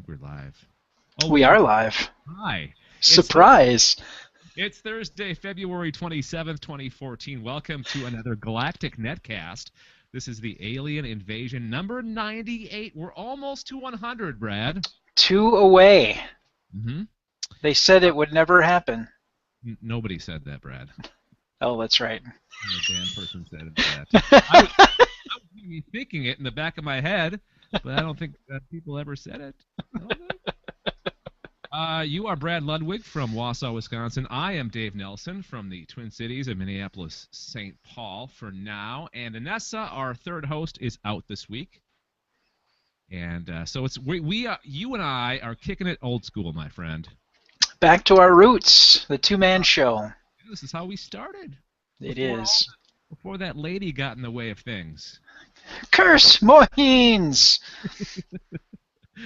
we're live. Oh, We are live. Hi. Surprise! It's Thursday, February 27th, 2014. Welcome to another Galactic Netcast. This is the Alien Invasion number 98. We're almost to 100, Brad. 2 away. Mm-hmm. They said it would never happen. Nobody said that, Brad. Oh, that's right. No damn person said that. I was maybe thinking it in the back of my head, but I don't think people ever said it. You are Brad Ludwig from Wausau, Wisconsin. I am Dave Nelson from the Twin Cities of Minneapolis, St. Paul for now. And Anessa, our third host, is out this week. And so it's you and I are kicking it old school, my friend. Back to our roots, the two-man show. This is how we started. It is. Before that lady got in the way of things. Curse Mohins!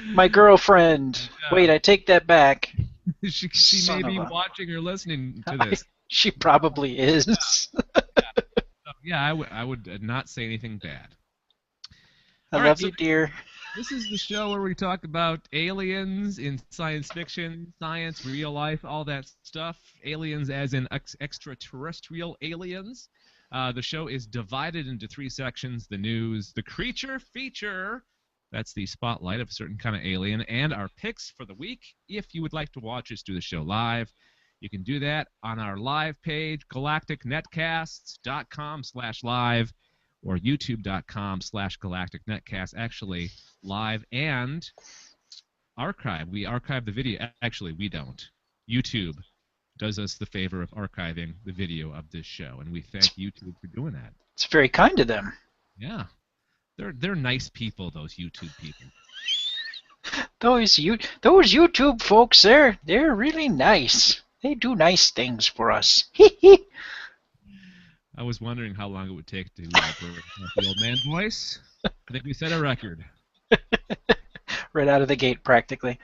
My girlfriend. Wait, I take that back. she may be watching or listening to this. She probably is. Yeah, I would not say anything bad. I love you, dear. This is the show where we talk about aliens in science fiction, science, real life, all that stuff. Aliens as in extraterrestrial aliens. The show is divided into 3 sections: the news, the creature feature, that's the spotlight of a certain kind of alien, and our picks for the week. If you would like to watch us do the show live, you can do that on our live page, galacticnetcasts.com/live or youtube.com/galacticnetcast. Actually, live and archive. We archive the video. Actually, we don't. YouTube does us the favor of archiving the video of this show, and we thank YouTube for doing that. It's very kind of them. Yeah. They're nice people, those YouTube people. Those YouTube folks, they're really nice. They do nice things for us. I was wondering how long it would take to the old man voice. I think we set a record. Right out of the gate, practically.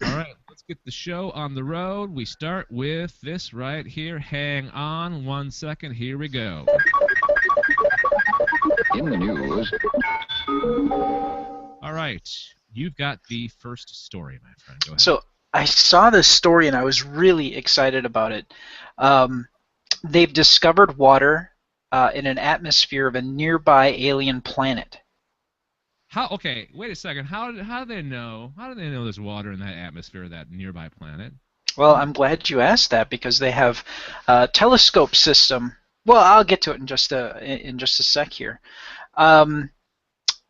All right, let's get the show on the road. We start with this right here. Hang on 1 second. Here we go. In the news. All right, you've got the first story, my friend. Go ahead. So I saw this story and I was really excited about it. They've discovered water in an atmosphere of a nearby alien planet. How? Okay, wait a second. How do they know? How do they know there's water in that atmosphere of that nearby planet? Well, I'm glad you asked that because they have a telescope system. Well, I'll get to it in just a sec here.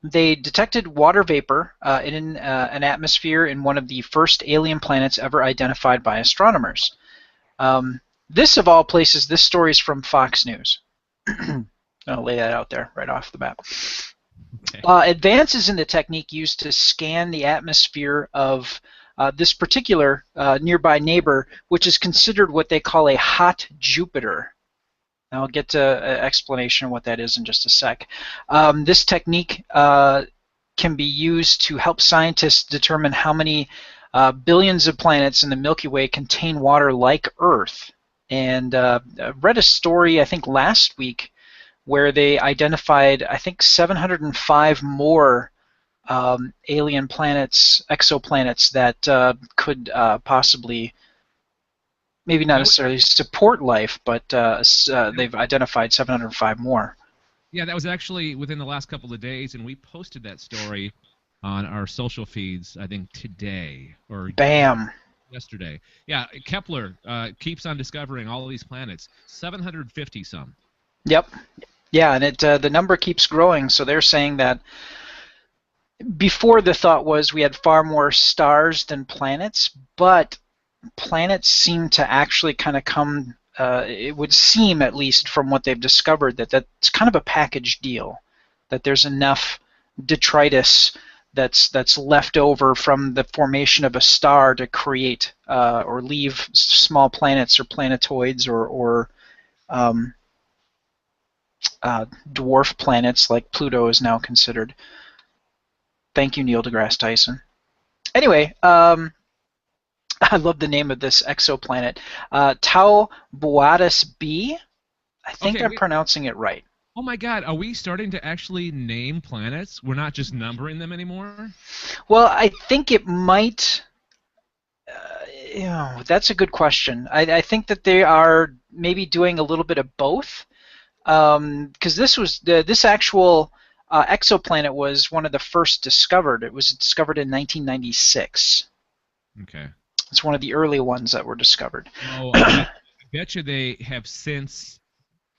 They detected water vapor in an atmosphere in one of the first alien planets ever identified by astronomers. This, of all places, this story is from Fox News. I'll lay that out there right off the bat. Okay. Advances in the technique used to scan the atmosphere of this particular nearby neighbor, which is considered what they call a hot Jupiter. I'll get to an explanation of what that is in just a sec. This technique can be used to help scientists determine how many billions of planets in the Milky Way contain water like Earth. And I read a story, I think last week, where they identified, I think, 705 more alien planets, exoplanets, that could possibly, maybe not necessarily support life, but they've identified 705 more. Yeah, that was actually within the last couple of days, and we posted that story on our social feeds, I think, today. Or Bam! Yesterday. Yeah, Kepler keeps on discovering all of these planets. 750 some. Yep. Yeah, and the number keeps growing, so they're saying that before the thought was we had far more stars than planets, but planets seem to actually kind of come, it would seem at least from what they've discovered, that that's kind of a package deal, that there's enough detritus that's left over from the formation of a star to create or leave small planets or planetoids or dwarf planets like Pluto is now considered. Thank you, Neil deGrasse Tyson. Anyway, I love the name of this exoplanet, Tau Boatus b. I think I'm pronouncing it right. Oh my God, are we starting to actually name planets? We're not just numbering them anymore? Well, I think it might. That's a good question. I think that they are maybe doing a little bit of both. Because this actual exoplanet was one of the first discovered. It was discovered in 1996. Okay. It's one of the early ones that were discovered. Oh, I bet you they have since.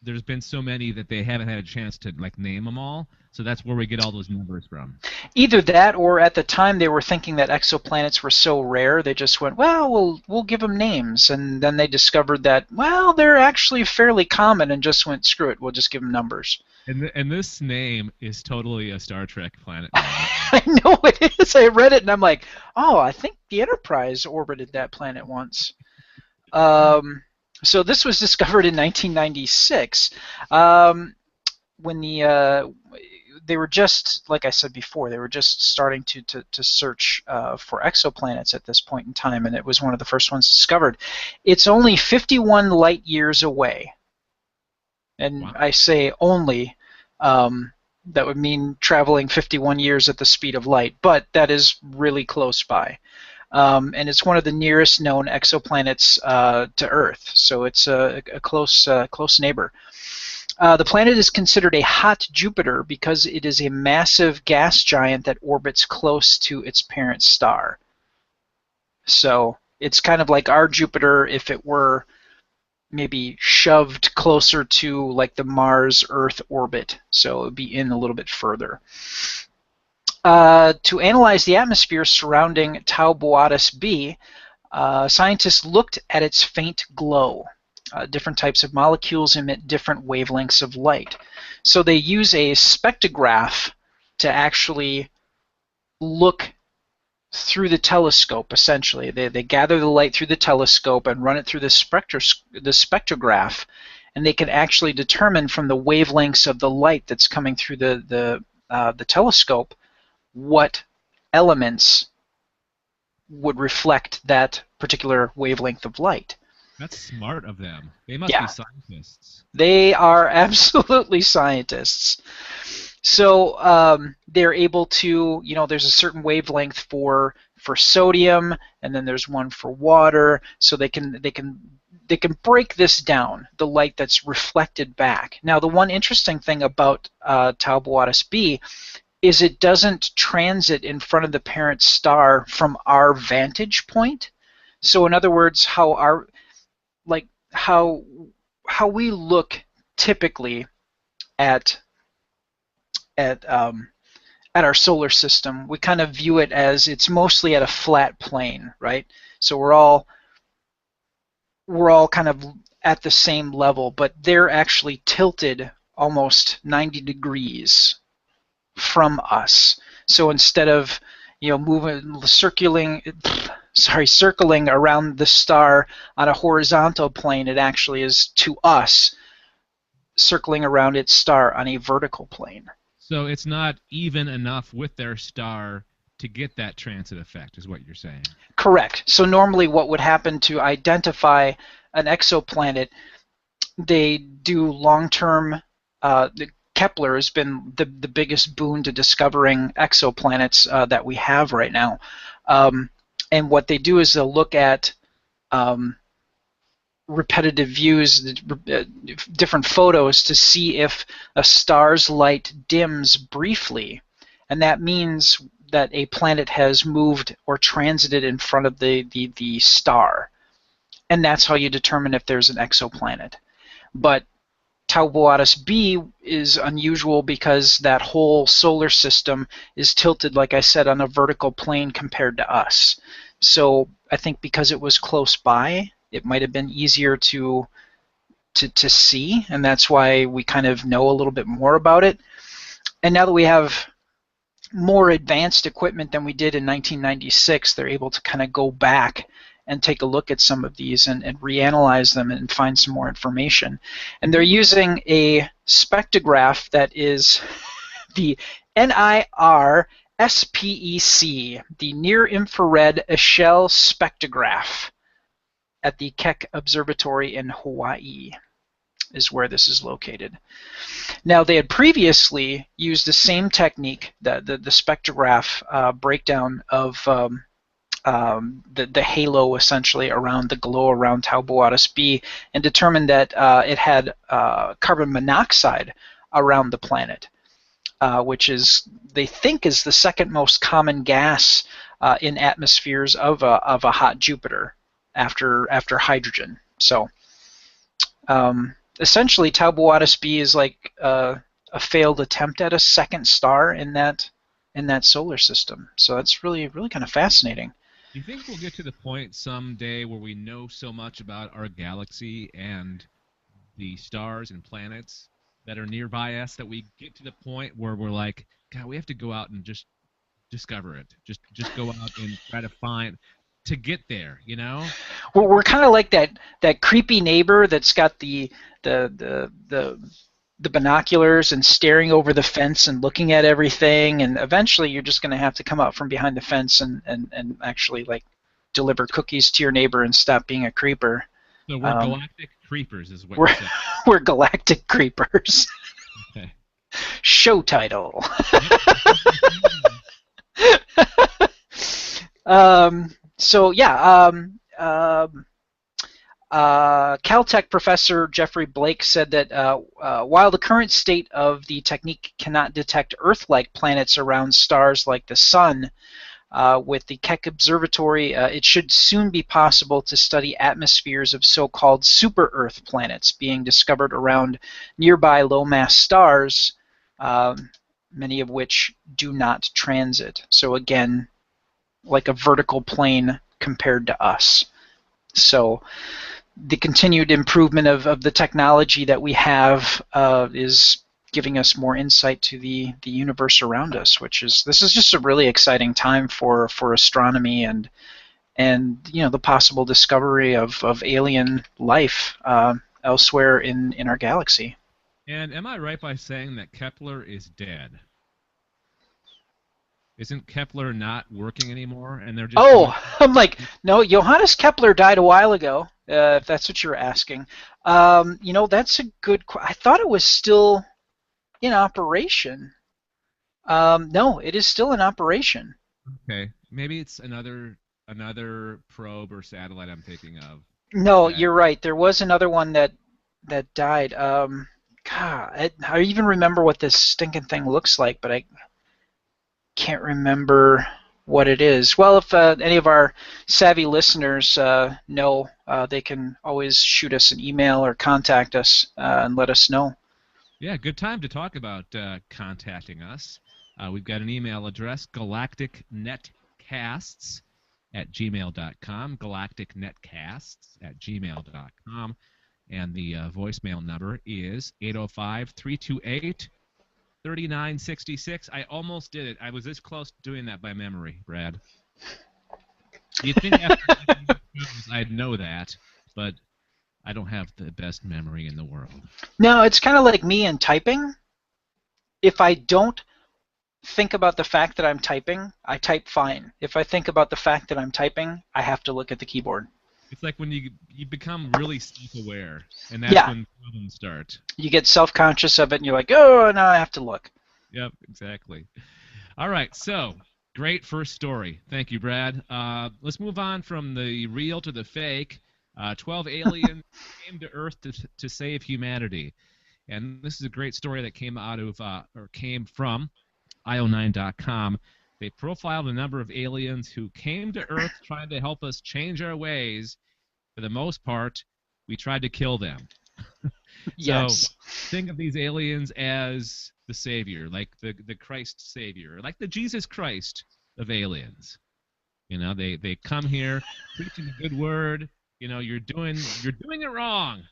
There's been so many that they haven't had a chance to like name them all. So that's where we get all those numbers from. Either that, or at the time they were thinking that exoplanets were so rare, they just went, well, we'll give them names, and then they discovered that, well, they're actually fairly common, and just went, screw it, we'll just give them numbers. And this name is totally a Star Trek planet name. I know it is. I read it, and I'm like, oh, I think the Enterprise orbited that planet once. So this was discovered in 1996. When they were just, like I said before, they were just starting to search for exoplanets at this point in time, and it was one of the first ones discovered. It's only 51 light years away, and Wow. I say only. That would mean traveling 51 years at the speed of light, but that is really close by. And it's one of the nearest known exoplanets to Earth, so it's a close neighbor. The planet is considered a hot Jupiter because it is a massive gas giant that orbits close to its parent star. So it's kind of like our Jupiter if it were maybe shoved closer to like the Mars-Earth orbit, so it would be in a little bit further. To analyze the atmosphere surrounding Tau Boatis b, scientists looked at its faint glow. Different types of molecules emit different wavelengths of light. So they use a spectrograph to actually look through the telescope, essentially. They gather the light through the telescope and run it through the spectrograph, and they can actually determine from the wavelengths of the light that's coming through the telescope what elements would reflect that particular wavelength of light. That's smart of them. They must Yeah. be scientists. They are absolutely scientists. So they're able to, there's a certain wavelength for sodium, and then there's one for water. So they can break this down, the light that's reflected back. Now, the one interesting thing about Tau Boatis b is it doesn't transit in front of the parent star from our vantage point. So in other words, how we look typically at our solar system, we kind of view it as it's mostly at a flat plane, right? So we're all kind of at the same level, but they're actually tilted almost 90 degrees from us. So instead of circling around the star on a horizontal plane, it actually is to us circling around its star on a vertical plane. So it's not even enough with their star to get that transit effect, is what you're saying. Correct. So normally what would happen to identify an exoplanet, they do long-term, Kepler has been the biggest boon to discovering exoplanets that we have right now. And what they do is they'll look at repetitive views, different photos, to see if a star's light dims briefly, and that means that a planet has moved or transited in front of the star, and that's how you determine if there's an exoplanet. But Tau Boatis b is unusual because that whole solar system is tilted, like I said, on a vertical plane compared to us. So I think because it was close by, it might have been easier to see, and that's why we kind of know a little bit more about it. And now that we have more advanced equipment than we did in 1996, they're able to kind of go back and take a look at some of these and reanalyze them and find some more information. And they're using a spectrograph that is the NIR-SPEC, the Near Infrared Echelle Spectrograph, at the Keck Observatory in Hawaii. is where this is located. Now, they had previously used the same technique, the spectrograph breakdown of the halo essentially around the glow around Tau Boötis b, and determined that it had carbon monoxide around the planet, which is, they think, is the second most common gas in atmospheres of a hot Jupiter after hydrogen. So essentially, Tau Boötis b is like a failed attempt at a second star in that solar system. So that's really kind of fascinating. Do you think we'll get to the point someday where we know so much about our galaxy and the stars and planets that are nearby us that we get to the point where we're like, God, we have to go out and just discover it. Just go out and try to find to get there, you know? We're kind of like that creepy neighbor that's got the binoculars and staring over the fence and looking at everything, and eventually you're just going to have to come out from behind the fence and actually like deliver cookies to your neighbor and stop being a creeper. So we're galactic creepers is what we're you're saying. We're galactic creepers. Okay. Show title. So yeah, Caltech professor Jeffrey Blake said that while the current state of the technique cannot detect Earth-like planets around stars like the Sun, with the Keck Observatory, it should soon be possible to study atmospheres of so-called super-Earth planets being discovered around nearby low-mass stars, many of which do not transit. So again, like a vertical plane compared to us. So the continued improvement of the technology that we have is giving us more insight to the universe around us, this is just a really exciting time for astronomy and you know, the possible discovery of alien life elsewhere in our galaxy. And am I right by saying that Kepler is dead? Isn't Kepler not working anymore? And they're just I'm like, no, Johannes Kepler died a while ago, if that's what you're asking. You know, that's a good I thought it was still in operation. No, it is still in operation. Okay, maybe it's another probe or satellite I'm thinking of. No, you're right. There was another one that died. God, I even remember what this stinking thing looks like, but I can't remember what it is. Well, if any of our savvy listeners know, they can always shoot us an email or contact us and let us know. Yeah, good time to talk about contacting us. We've got an email address, galacticnetcasts@gmail.com, galacticnetcasts@gmail.com, and the voicemail number is 805-328-3966. I almost did it. I was this close to doing that by memory, Brad. You'd think after I'd know that, but I don't have the best memory in the world. No, it's kind of like me and typing. If I don't think about the fact that I'm typing, I type fine. If I think about the fact that I'm typing, I have to look at the keyboard. It's like when you become really self-aware, and that's when problems start. You get self-conscious of it, and you're like, oh, now I have to look. Yep, exactly. All right, so great first story. Thank you, Brad. Let's move on from the real to the fake. 12 aliens came to Earth to save humanity. And this is a great story that came out of, or came from io9.com. They profiled a number of aliens who came to Earth trying to help us change our ways. For the most part, we tried to kill them. Yes. So think of these aliens as the savior, like the Christ savior, like the Jesus Christ of aliens. You know, they come here preaching the good word. You know, you're doing it wrong,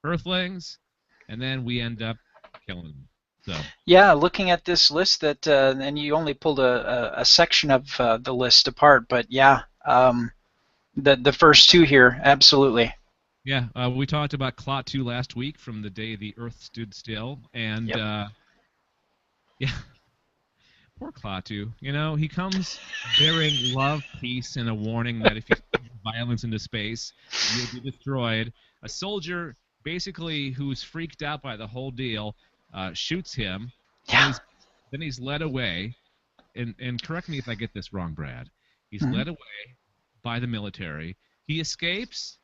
Earthlings, and then we end up killing them. So. Yeah, looking at this list, that and you only pulled a section of the list apart, but yeah, the first two here, absolutely. Yeah, we talked about Klaatu last week, from the day the Earth stood still, and yeah, poor Klaatu. You know, he comes bearing love, peace, and a warning that if you spread violence into space, you'll be destroyed. A soldier basically who's freaked out by the whole deal, shoots him. Then Yeah. he's led away. And correct me if I get this wrong, Brad. He's Mhm. led away by the military. He escapes,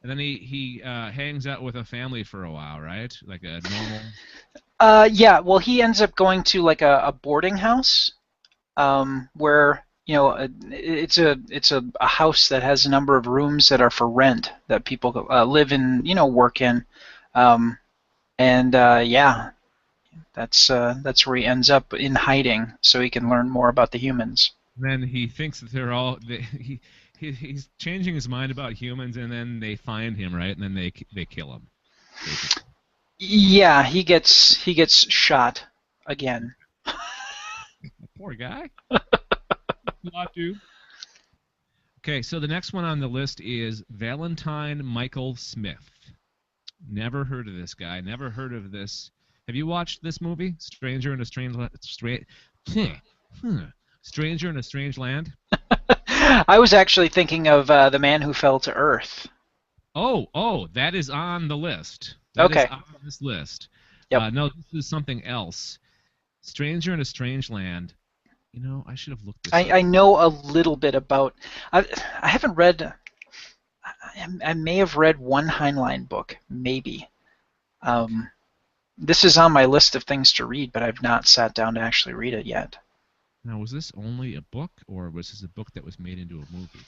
and then he hangs out with a family for a while, right? Like a normal. Yeah. Well, he ends up going to like a boarding house, where it's a house that has a number of rooms that are for rent that people live in, work in, um, and yeah, that's where he ends up in hiding, so he can learn more about the humans. Then he thinks that they're all. He's changing his mind about humans, and then they find him, right? And then they kill him, basically. Yeah, he gets shot again. Poor guy. Not to. Okay, so the next one on the list is Valentine Michael Smith. Never heard of this guy. Never heard of this. Have you watched this movie, Stranger in a Stranger in a Strange Land? I was actually thinking of the man who fell to Earth. Oh, that is on the list. That is Okay. on this list. Yep. No, this is something else. Stranger in a Strange Land. You know, I should have looked this up. I know a little bit about. I haven't read. I may have read one Heinlein book, maybe. This is on my list of things to read, but I've not sat down to actually read it yet. Now, was this only a book, or was this a book that was made into a movie?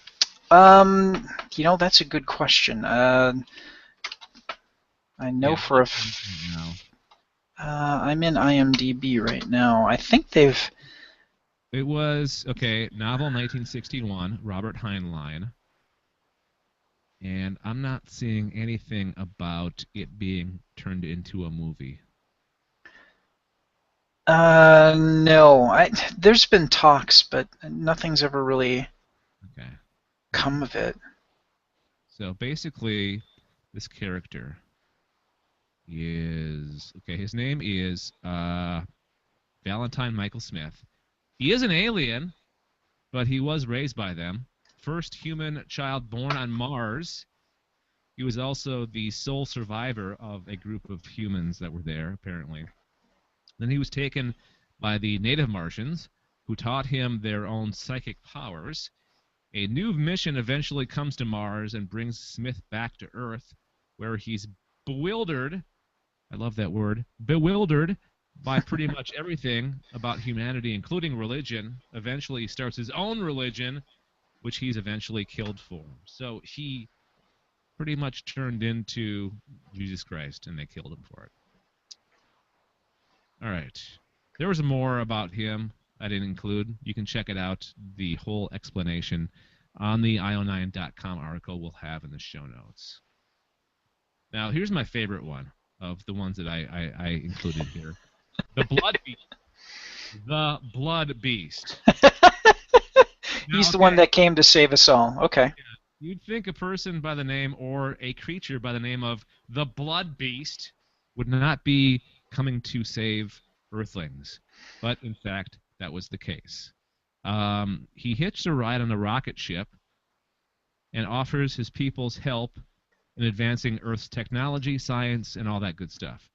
That's a good question. I know Yeah, for a. no. I'm in IMDb right now. I think they've. It was, okay, novel 1961, Robert Heinlein. And I'm not seeing anything about it being turned into a movie. No. There's been talks, but nothing's ever really Okay. come of it. So basically, this character is, okay, his name is Valentine Michael Smith. He is an alien, but he was raised by them. First human child born on Mars. He was also the sole survivor of a group of humans that were there, apparently. Then he was taken by the native Martians, who taught him their own psychic powers. A new mission eventually comes to Mars and brings Smith back to Earth, where he's bewildered. I love that word. Bewildered by pretty much everything about humanity, including religion. Eventually, he starts his own religion, which he's eventually killed for. So he pretty much turned into Jesus Christ, and they killed him for it. All right. There was more about him I didn't include. You can check it out, the whole explanation, on the io9.com article we'll have in the show notes. Now, here's my favorite one of the ones that I included here. The Blood Beast. The Blood Beast. He's the one that came to save us all. Okay. Yeah. You'd think a person by the name or a creature by the name of the Blood Beast would not be coming to save Earthlings. But, in fact, that was the case. He hitched a ride on a rocket ship and offers his people's help in advancing Earth's technology, science, and all that good stuff.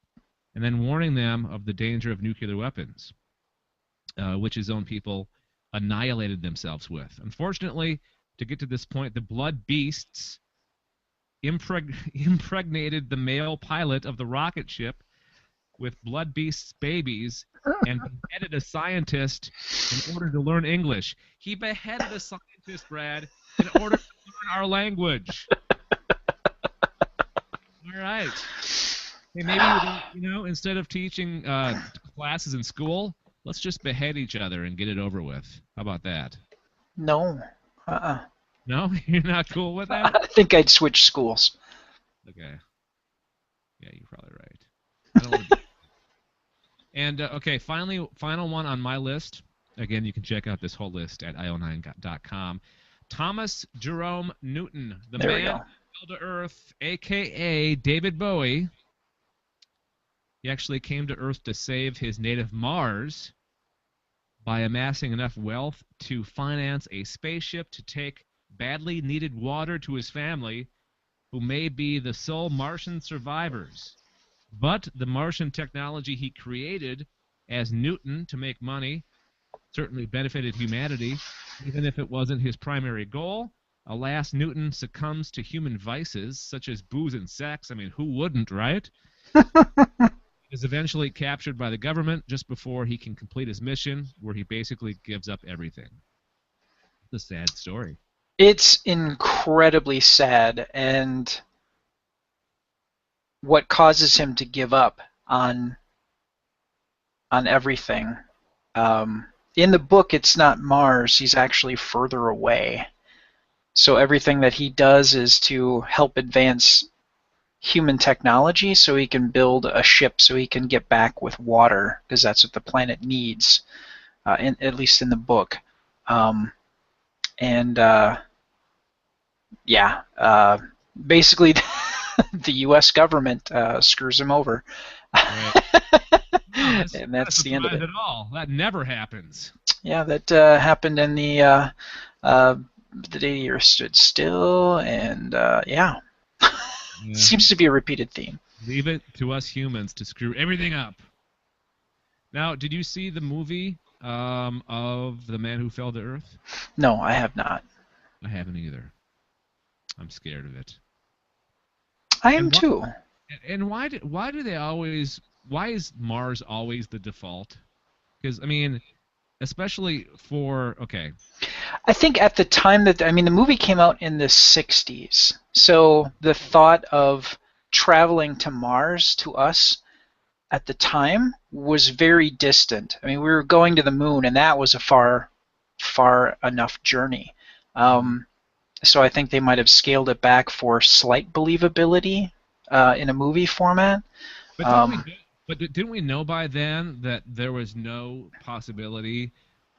And then warning them of the danger of nuclear weapons, which his own people annihilated themselves with. Unfortunately, to get to this point, the Blood Beasts impregnated the male pilot of the rocket ship with Blood Beast's babies and beheaded a scientist in order to learn English. He beheaded a scientist, Brad, in order to learn our language. All right. Hey, maybe, instead of teaching classes in school, let's just behead each other and get it over with. How about that? No. No? You're not cool with that? I think I'd switch schools. Okay. Yeah, you're probably right. I don't want to be... And, okay, final one on my list. Again, you can check out this whole list at io9.com. Thomas Jerome Newton, the man who fell to Earth, a.k.a. David Bowie. He actually came to Earth to save his native Mars by amassing enough wealth to finance a spaceship to take badly needed water to his family who may be the sole Martian survivors. But the Martian technology he created as Newton to make money certainly benefited humanity, even if it wasn't his primary goal. Alas, Newton succumbs to human vices such as booze and sex. I mean, who wouldn't, right? He is eventually captured by the government just before he can complete his mission, where he basically gives up everything. It's a sad story. It's incredibly sad, and what causes him to give up on everything. In the book, it's not Mars. He's actually further away. So everything that he does is to help advance human technology so he can build a ship so he can get back with water, because that's what the planet needs, at least in the book. Basically the U.S. government screws him over. Right. No, and that's the end of it. At all. That never happens. Yeah, that happened in the day the Earth stood still, and yeah. Seems to be a repeated theme. Leave it to us humans to screw everything up. Now, did you see the movie of The Man Who Fell to Earth? No, I have not. I haven't either. I'm scared of it. I am too. And why do they always? Why is Mars always the default? Because I mean, especially for okay. I think at the time that the movie came out in the 60s, so the thought of traveling to Mars to us at the time was very distant. I mean, we were going to the moon, and that was a far enough journey. So I think they might have scaled it back for slight believability in a movie format. But didn't we know by then that there was no possibility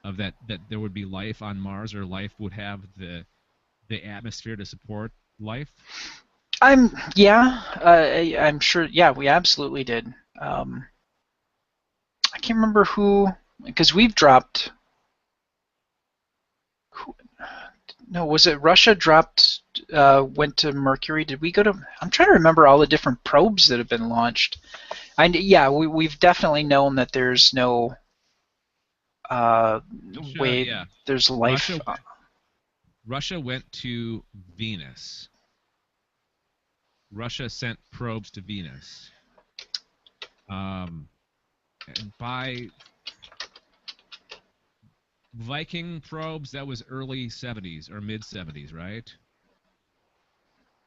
of that there would be life on Mars, or life would have the atmosphere to support life? I'm sure. Yeah, we absolutely did. I can't remember who, because we've dropped. No, was it Russia dropped? Went to Mercury. Did we go to? I'm trying to remember all the different probes that have been launched. We've definitely known that there's no way. Yeah. There's life. Russia went to Venus. Russia sent probes to Venus. And by Viking probes, that was early 70s or mid 70s, right?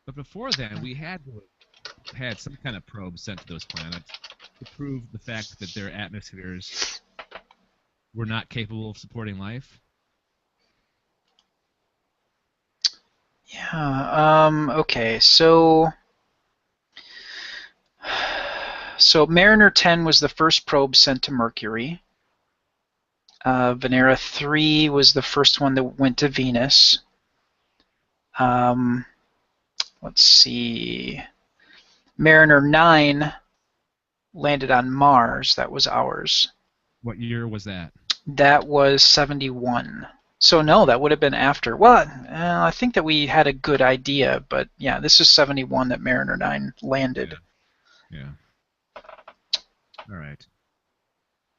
But before then, we had some kind of probe sent to those planets to prove the fact that their atmospheres were not capable of supporting life. Yeah. Okay. So Mariner 10 was the first probe sent to Mercury. Venera 3 was the first one that went to Venus. Let's see. Mariner 9 landed on Mars. That was ours. What year was that? That was 71. So no, that would have been after. Well, I think that we had a good idea, but yeah, this is 71 that Mariner 9 landed. Yeah. All right.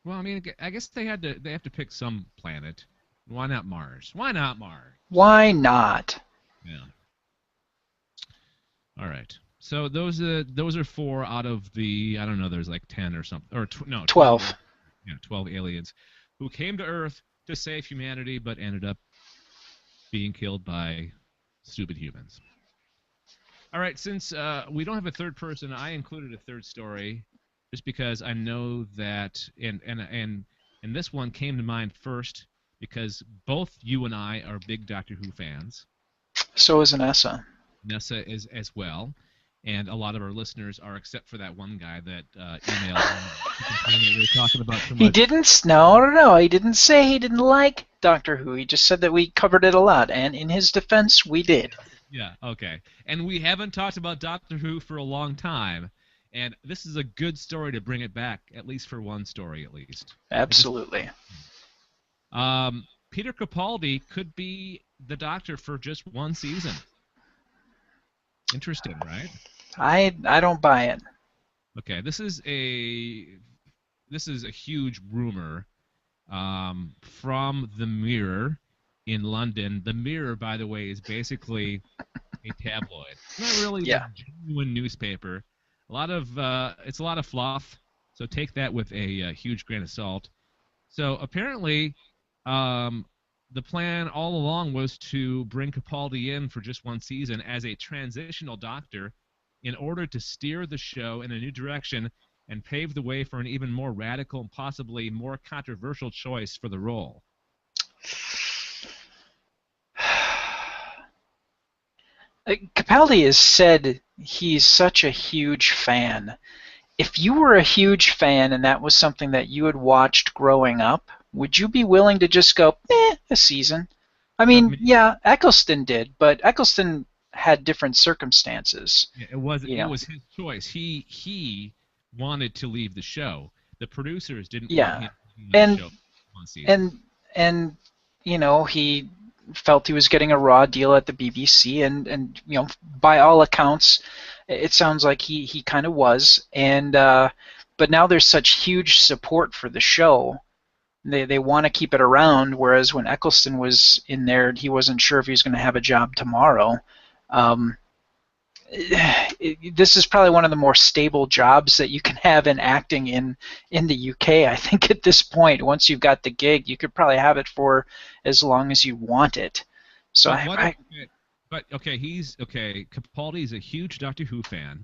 Well, I mean, I guess they have to pick some planet. Why not Mars? Why not Mars? Why not? Yeah. All right. So those are 4 out of the, I don't know, there's like 10 or something, or 12. Yeah, 12 aliens who came to Earth to save humanity, but ended up being killed by stupid humans. All right, since we don't have a third person, I included a third story, just because I know that, and this one came to mind first because both you and I are big Doctor Who fans. So is Nessa. Nessa is as well, and a lot of our listeners are, except for that one guy that emailed that we were talking about too much. He didn't. No. He didn't say he didn't like Doctor Who. He just said that we covered it a lot, and in his defense, we did. Yeah. Okay. And we haven't talked about Doctor Who for a long time. And this is a good story to bring it back, at least for one story, at least. Absolutely. Peter Capaldi could be the Doctor for just one season. Interesting, right? I don't buy it. Okay, this is a huge rumor from the Mirror in London. The Mirror, by the way, is basically a tabloid. It's not really a Yeah. genuine newspaper. It's a lot of fluff. So take that with a huge grain of salt. So apparently, um, the plan all along was to bring Capaldi in for just one season as a transitional doctor in order to steer the show in a new direction and pave the way for an even more radical and possibly more controversial choice for the role. Capaldi has said he's such a huge fan. If you were a huge fan and that was something that you had watched growing up, would you be willing to just go, a season? I I mean, mean, yeah, Eccleston did, but Eccleston had different circumstances. yeah, it was You it know, was his choice. He wanted to leave the show. The producers didn't want yeah, him to be on the and show one season. and and he felt he was getting a raw deal at the BBC, and by all accounts, it sounds like he kind of was, and but now there's such huge support for the show. They want to keep it around, whereas when Eccleston was in there, he wasn't sure if he was going to have a job tomorrow. Um, this is probably one of the more stable jobs that you can have in acting in the UK. I think at this point, once you've got the gig, you could probably have it for as long as you want it. So But what if? But okay, he's okay. Capaldi's a huge Doctor Who fan.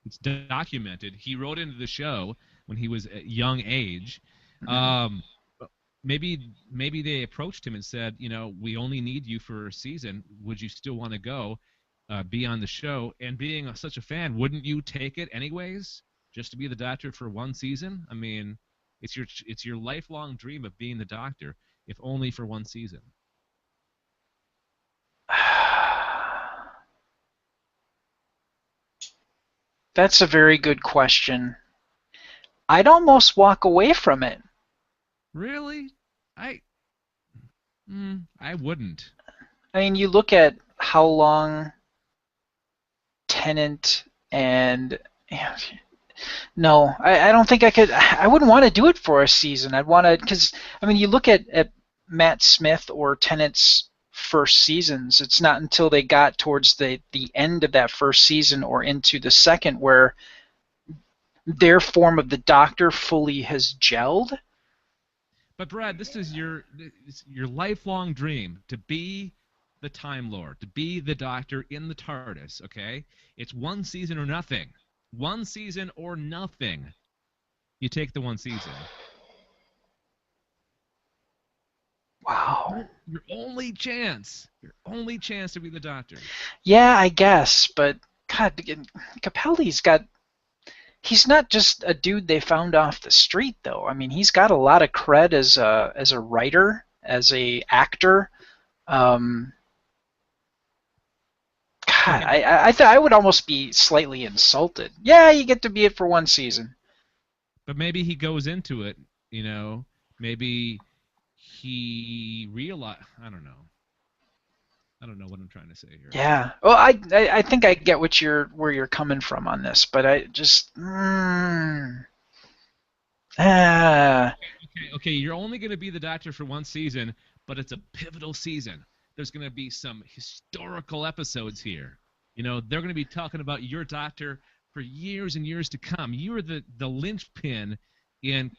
It's documented. He wrote into the show when he was at young age. mhm. Um, maybe they approached him and said, we only need you for a season. Would you still want to go be on the show? And being such a fan, wouldn't you take it anyways, just to be the Doctor for one season? I mean, it's your lifelong dream of being the Doctor, if only for one season. That's a very good question. I'd almost walk away from it. Really? I I wouldn't. I mean, you look at how long Tennant and yeah, no, I don't think I could. I wouldn't want to do it for a season. I'd want to, because I mean, you look at Matt Smith or Tennant's first seasons. It's not until they got towards the end of that first season or into the second where their form of the Doctor fully has gelled. But Brad, this is your lifelong dream to be the Time Lord, to be the Doctor in the TARDIS. Okay, it's one season or nothing. One season or nothing. You take the one season. Wow. Your only chance. Your only chance to be the Doctor. Yeah, I guess, but God, Capaldi's got. He's not just a dude they found off the street, though. I mean, he's got a lot of cred as a writer, as a actor. Um, God, Okay, I would almost be slightly insulted. Yeah, you get to be it for one season. but maybe he goes into it. You know, maybe he realize. I don't know what I'm trying to say here. Yeah. Well, I think I get where you're coming from on this, but I just ah, Okay. You're only going to be the Doctor for one season, but it's a pivotal season. There's going to be some historical episodes here. They're going to be talking about your Doctor for years and years to come. You are the linchpin in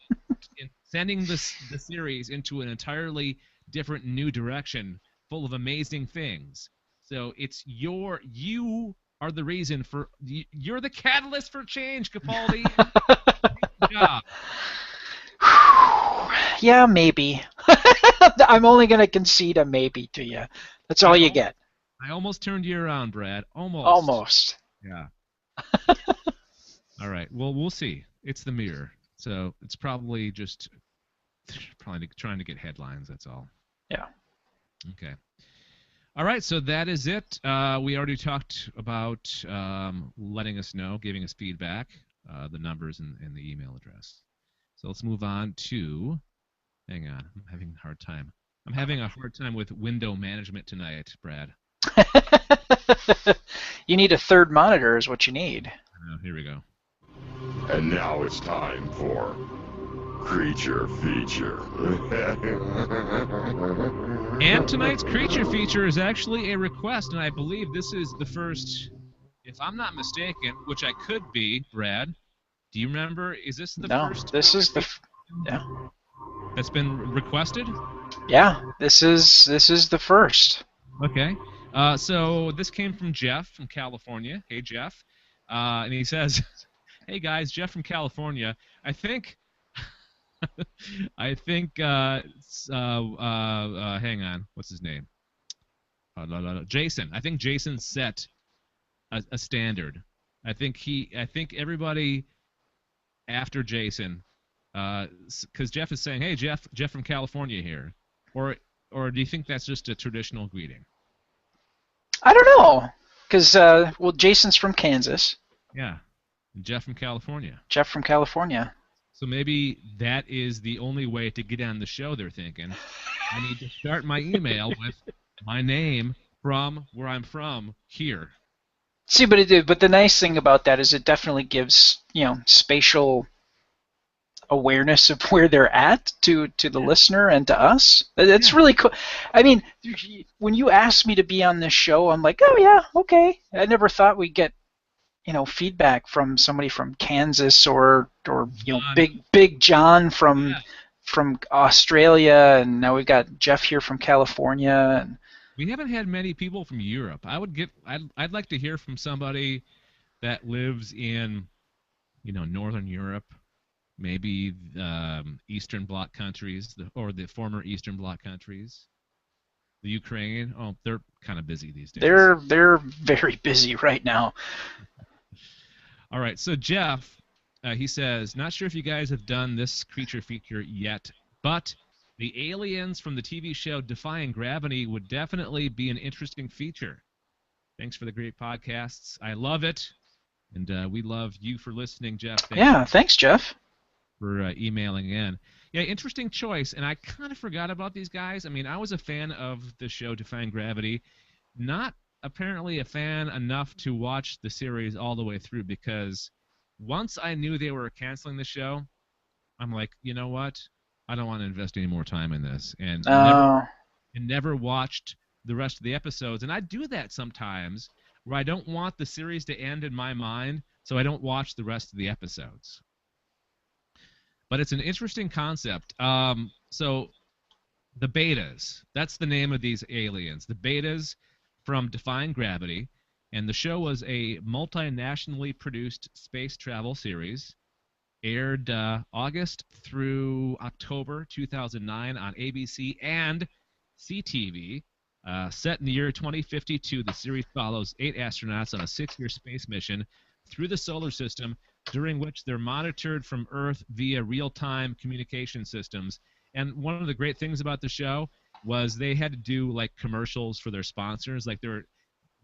sending the series into an entirely different new direction, full of amazing things. So you are the reason for you're the catalyst for change, Capaldi. Good job. yeah, maybe. I'm only gonna concede a maybe to you. That's all I you almost, get. I almost turned you around, Brad. Almost. Almost. Yeah. All right. Well, we'll see. It's the Mirror, so it's probably just trying to get headlines. That's all. Yeah. Okay. All right. So that is it. We already talked about letting us know, giving us feedback, the numbers and the email address. So let's move on to. Hang on. I'm having a hard time. I'm having a hard time with window management tonight, Brad. You need a third monitor is what you need. Here we go. And now it's time for Creature Feature. And tonight's creature feature is actually a request, and I believe this is the first, if I'm not mistaken, which I could be, Brad. Do you remember? Is this the first? This is the yeah. That's been requested? Yeah, this is the first. Okay. So this came from Jeff from California. Hey, Jeff. And he says, "Hey guys, Jeff from California. I think hang on, what's his name? Jason. I think Jason set a standard. I think everybody after Jason, because Jeff is saying, "Hey, Jeff from California here," or do you think that's just a traditional greeting? I don't know, because well, Jason's from Kansas. Yeah, Jeff from California. Jeff from California. So maybe that is the only way to get on the show, they're thinking. I need to start my email with my name from where I'm from here. See, but the nice thing about that is it definitely gives, spatial awareness of where they're at to the listener and to us. It's really cool. I mean, when you asked me to be on this show, I'm like, oh yeah, okay. I never thought we'd get feedback from somebody from Kansas or Big John from Australia, and now we've got Jeff here from California. And we haven't had many people from Europe. I'd like to hear from somebody that lives in Northern Europe, maybe Eastern Bloc countries or the former Eastern Bloc countries. The Ukraine, they're kind of busy these days. They're very busy right now. All right, so Jeff, he says, not sure if you guys have done this creature feature yet, but the aliens from the TV show Defying Gravity would definitely be an interesting feature. Thanks for the great podcasts. I love it, and we love you for listening, Jeff. Thanks, Jeff. For emailing in. Yeah, interesting choice, and I kind of forgot about these guys. I mean, I was a fan of the show Defying Gravity, not apparently a fan enough to watch the series all the way through, because once I knew they were canceling the show, I'm like, you know what? I don't want to invest any more time in this, and never watched the rest of the episodes. And I do that sometimes, where I don't want the series to end in my mind, so I don't watch the rest of the episodes. But it's an interesting concept. So the Betas, that's the name of these aliens. The Betas from Defying Gravity, and the show was a multinationally produced space travel series, aired August through October 2009 on ABC and CTV. Set in the year 2052, the series follows 8 astronauts on a 6-year space mission through the solar system, during which they're monitored from Earth via real-time communication systems. And one of the great things about the show was they had to do like commercials for their sponsors. Like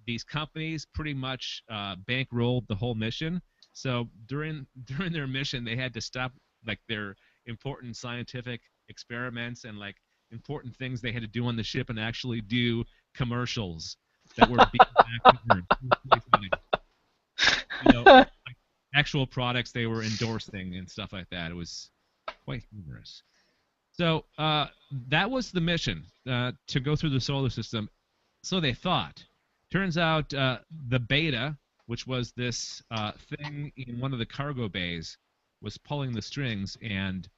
these companies pretty much bankrolled the whole mission. So during their mission, they had to stop like their important scientific experiments and like important things they had to do on the ship and actually do commercials that were being back to Earth. It was really funny. Like actual products they were endorsing and stuff like that. It was quite humorous. So that was the mission, to go through the solar system. So they thought. Turns out the Beta, which was this thing in one of the cargo bays, was pulling the strings and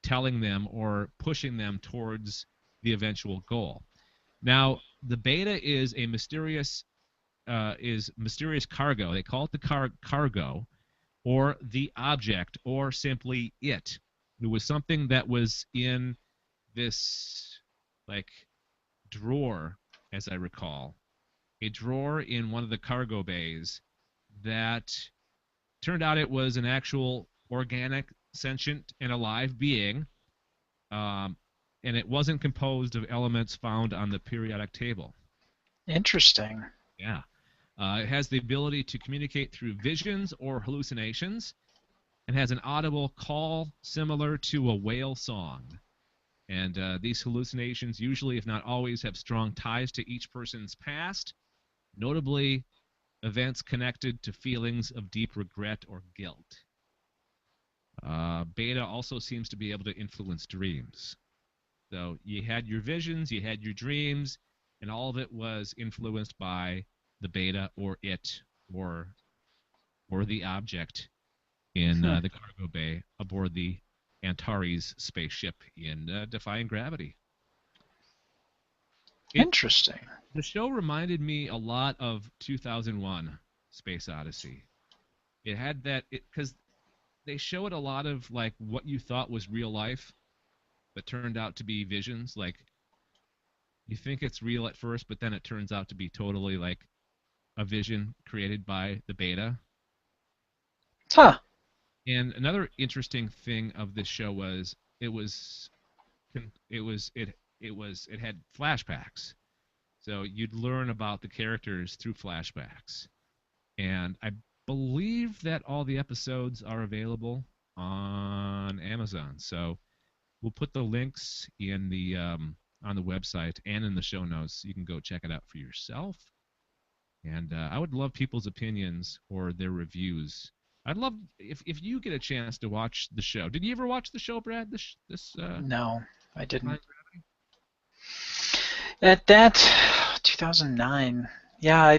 telling them or pushing them towards the eventual goal. Now, the Beta is a mysterious cargo. They call it the cargo, or the object, or simply it. It was something that was in this like drawer, as I recall, a drawer in one of the cargo bays that turned out it was an actual organic, sentient, and alive being, and it wasn't composed of elements found on the periodic table. Interesting. Yeah. It has the ability to communicate through visions or hallucinations, and has an audible call similar to a whale song. And these hallucinations usually, if not always, have strong ties to each person's past, notably events connected to feelings of deep regret or guilt. Beta also seems to be able to influence dreams. So you had your visions, you had your dreams, and all of it was influenced by the beta or it or the object in the cargo bay aboard the Antares spaceship in Defying Gravity. Interesting. The show reminded me a lot of 2001: Space Odyssey. It had that because they showed a lot of like what you thought was real life, but turned out to be visions. Like you think it's real at first, but then it turns out to be totally like a vision created by the beta. Huh. And another interesting thing of this show was it had flashbacks. So you'd learn about the characters through flashbacks. And I believe that all the episodes are available on Amazon. So we'll put the links in the on the website and in the show notes. You can go check it out for yourself. And I would love people's opinions or their reviews. I'd love if you get a chance to watch the show. Did you ever watch the show, Brad? No, I didn't. Defying At that 2009. Yeah,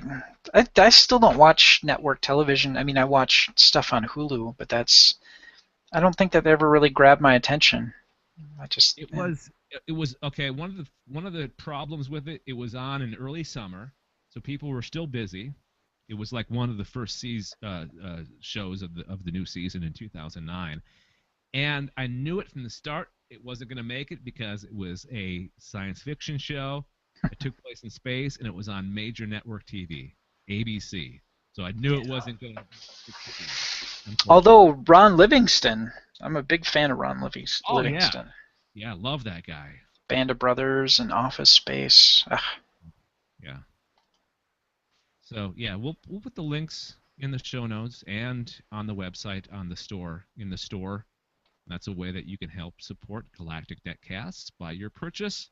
I still don't watch network television. I mean, I watch stuff on Hulu, but I don't think that ever really grabbed my attention. It was okay. One of the problems with it was on in early summer, so people were still busy. It was like one of the first shows of the new season in 2009, and I knew it from the start. It wasn't going to make it because it was a science fiction show. It took place in space, and it was on major network TV, ABC. So I knew it wasn't going to succeed. Although Ron Livingston, I'm a big fan of Ron Livingston. Oh, yeah, I love that guy. Band of Brothers and Office Space. Ugh. Yeah. So yeah, we'll put the links in the show notes and on the website in the store. That's a way that you can help support Galactic Netcasts by your purchase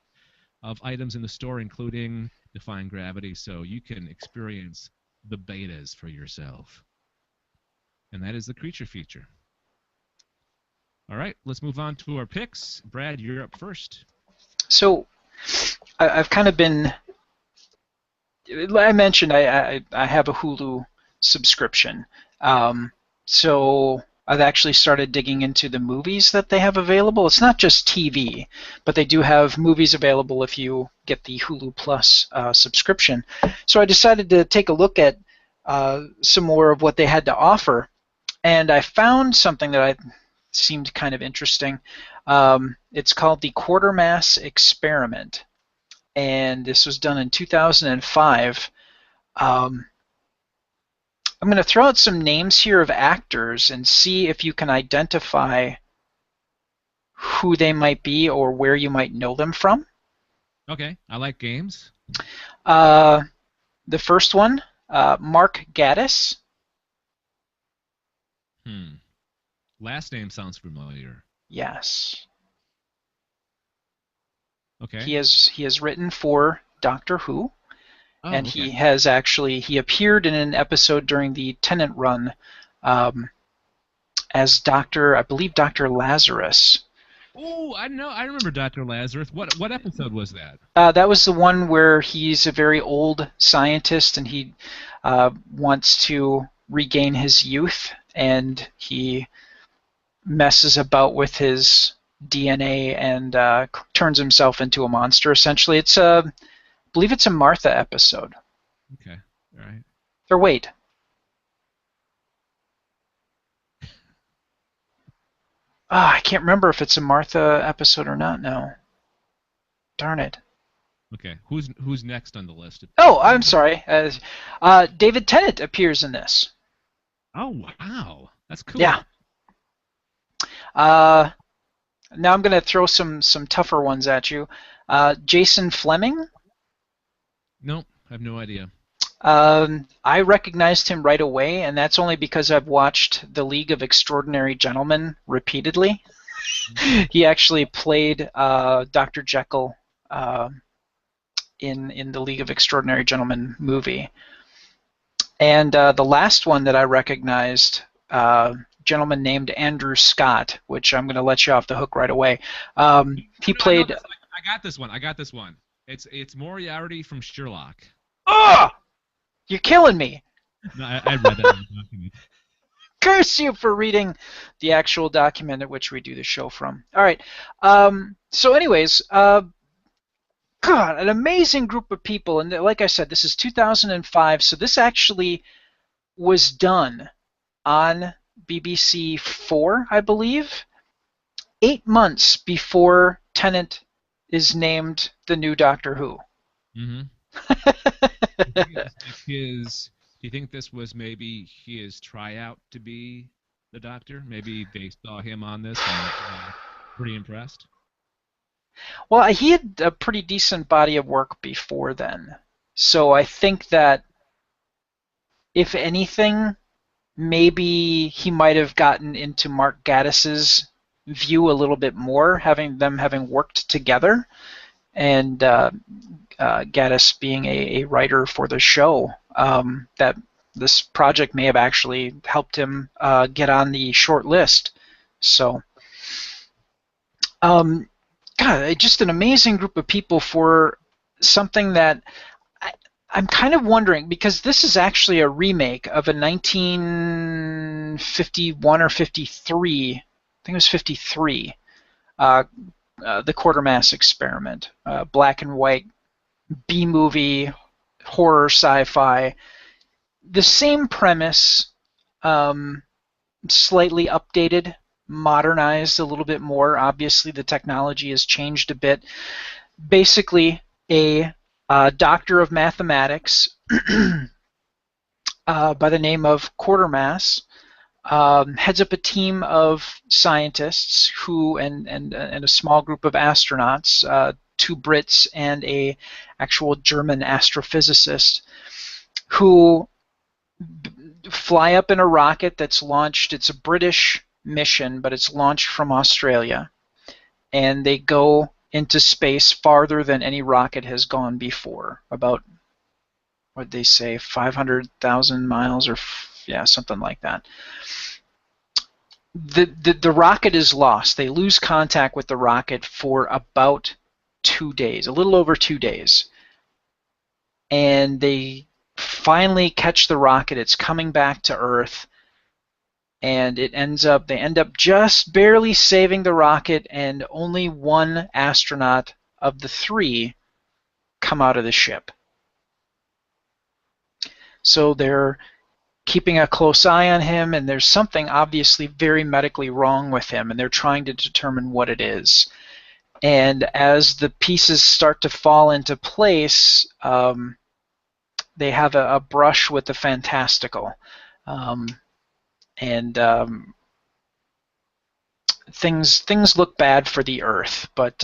of items in the store, including Defying Gravity, so you can experience the betas for yourself. And that is the creature feature. All right, let's move on to our picks. Brad, you're up first. So I've kind of been. I mentioned I have a Hulu subscription, so I've actually started digging into the movies that they have available. It's not just TV, but they do have movies available if you get the Hulu Plus subscription. So I decided to take a look at some more of what they had to offer, and I found something that seemed kind of interesting. It's called the Quartermass Experiment, and this was done in 2005. I'm going to throw out some names here of actors and see if you can identify who they might be or where you might know them from. Okay, I like games. The first one, Mark Gatiss. Last name sounds familiar. Yes. Okay. He has written for Doctor Who. Oh, and okay. he appeared in an episode during the Tennant run as I believe Dr. Lazarus. Oh, I remember Dr. Lazarus. What episode was that? That was the one where he's a very old scientist and he wants to regain his youth, and he messes about with his DNA and turns himself into a monster. Essentially, I believe it's a Martha episode. Okay, all right. Or wait. I can't remember if it's a Martha episode or not now. Darn it. Okay, who's next on the list? Oh, I'm sorry. David Tennant appears in this. Oh, wow. That's cool. Yeah. Now I'm going to throw some tougher ones at you. Jason Fleming. Nope, I have no idea. I recognized him right away, and that's only because I've watched The League of Extraordinary Gentlemen repeatedly. He actually played Dr. Jekyll in the League of Extraordinary Gentlemen movie. And the last one that I recognized, a gentleman named Andrew Scott, which I'm going to let you off the hook right away. He played. I got this one. I got this one. It's Moriarty from Sherlock. Oh, you're killing me! No, I read that in the document. Curse you for reading the actual document at which we do the show from. All right. So, anyways, God, an amazing group of people, and like I said, this is 2005. So this actually was done on BBC 4, I believe, 8 months before Tennant is named the new Doctor Who. Mm-hmm. Do you think this was maybe his tryout to be the Doctor? Maybe they saw him on this and pretty impressed? Well, he had a pretty decent body of work before then. So I think that, if anything, maybe he might have gotten into Mark Gaddis's view a little bit more, having worked together, and Gaddis being a writer for the show, that this project may have actually helped him get on the short list. So, God, just an amazing group of people for something that I'm kind of wondering, because this is actually a remake of a 1951 or 53, I think it was 53, the Quartermass Experiment, black and white B-movie, horror, sci-fi. The same premise, slightly updated, modernized a little bit more. Obviously, the technology has changed a bit. Basically, a doctor of mathematics by the name of Quartermass heads up a team of scientists who and a small group of astronauts, 2 Brits and a actual German astrophysicist, who fly up in a rocket that's launched. It's a British mission, but it's launched from Australia, and they go into space farther than any rocket has gone before. About, what did they say, 500,000 miles, or yeah, something like that. The rocket is lost. They lose contact with the rocket for about 2 days, a little over 2 days, and they finally catch the rocket. It's coming back to Earth, and they end up just barely saving the rocket, and only 1 astronaut of the 3 come out of the ship. So they're keeping a close eye on him, and there's something obviously very medically wrong with him, and they're trying to determine what it is. And as the pieces start to fall into place, they have a brush with the fantastical. Things look bad for the Earth, but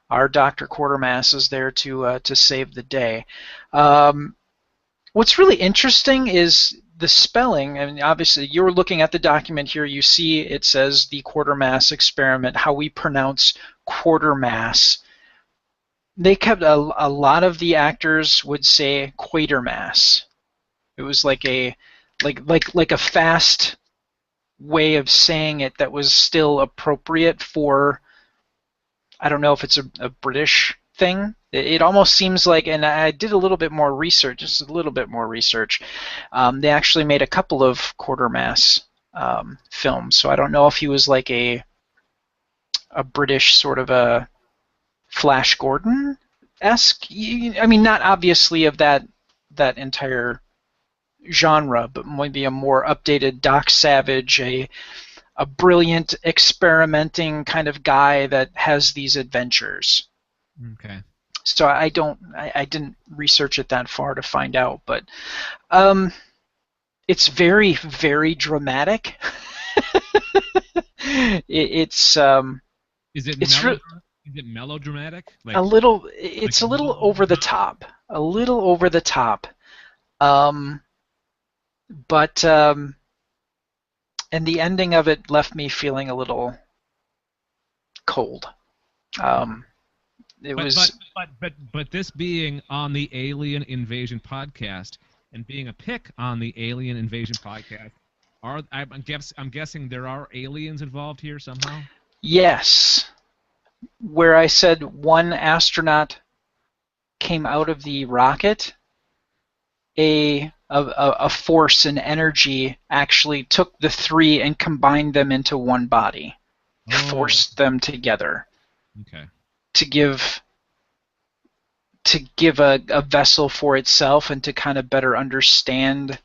our Dr. Quartermass is there to save the day. What's really interesting is the spelling. I mean, obviously, you're looking at the document here. You see it says the Quartermass Experiment, how we pronounce Quartermass. They kept a lot of the actors would say Quatermass. It was like a fast way of saying it that was still appropriate for, I don't know if it's a British thing. It almost seems like, and I did a little bit more research, just a little bit more research. They actually made a couple of Quartermass films, so I don't know if he was like a British sort of a Flash Gordon-esque. I mean, not obviously of that entire genre, but maybe a more updated Doc Savage, a brilliant experimenting kind of guy that has these adventures. Okay. So I didn't research it that far to find out, but it's very, very dramatic. Is it melodramatic? Like, a little. It's like a little over the top. A little over the top. But and the ending of it left me feeling a little cold. It But was but this being on the Alien Invasion podcast and being a pick on the Alien Invasion podcast, I'm guessing there are aliens involved here somehow. yes, where I said one astronaut came out of the rocket, a force and energy actually took the three and combined them into one body, Oh, forced them together okay. to give a vessel for itself and to kind of better understand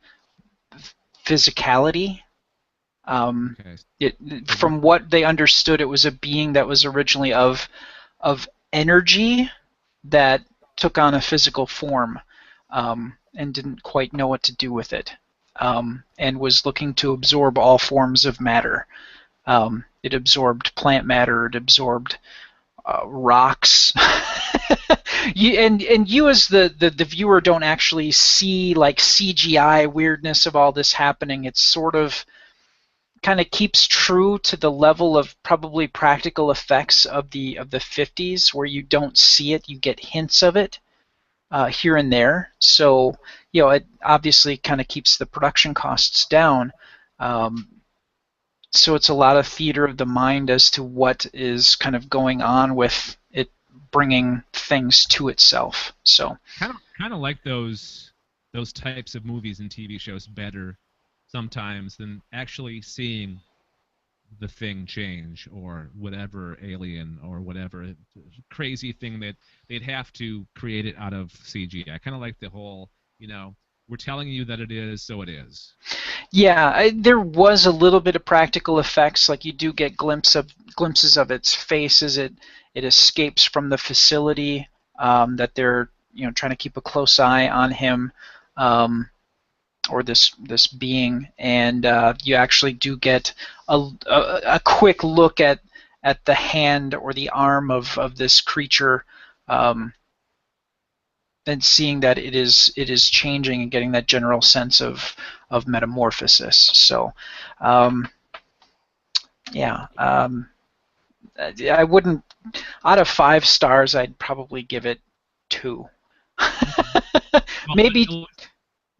physicality. Okay. From what they understood, it was a being that was originally of energy that took on a physical form, and didn't quite know what to do with it, and was looking to absorb all forms of matter. It absorbed plant matter. It absorbed rocks. You as the viewer don't actually see like CGI weirdness of all this happening. It's sort of kind of keeps true to the level of probably practical effects of the 50s, where you don't see it, you get hints of it here and there. So it obviously kind of keeps the production costs down. So it's a lot of theater of the mind as to what is kind of going on with it bringing things to itself. So Kind of like those types of movies and TV shows better sometimes than actually seeing the thing change or whatever alien or whatever crazy thing that they'd have to create it out of CG. I kind of like the whole, we're telling you that it is, so it is. yeah, there was a little bit of practical effects. Like you do get glimpses of its face as it escapes from the facility, that they're trying to keep a close eye on him. Or this being, and you actually do get a quick look at the hand or the arm of this creature, and seeing that it is changing and getting that general sense of metamorphosis. So yeah, I wouldn't, out of 5 stars, I'd probably give it 2. maybe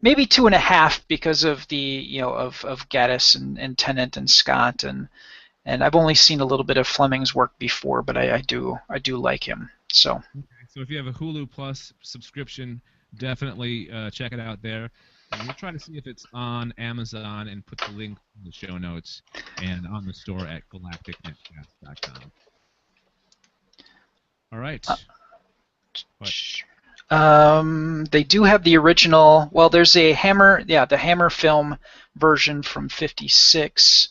maybe 2.5 because of the of Gaddis and Tennant and Scott, and I've only seen a little bit of Fleming's work before, but I do like him. So okay. So if you have a Hulu Plus subscription, definitely check it out there. And we'll try to see if it's on Amazon and put the link in the show notes and on the store at galacticnetcast.com. All right. They do have the original. Well, there's a Hammer. Yeah, the Hammer film version from '56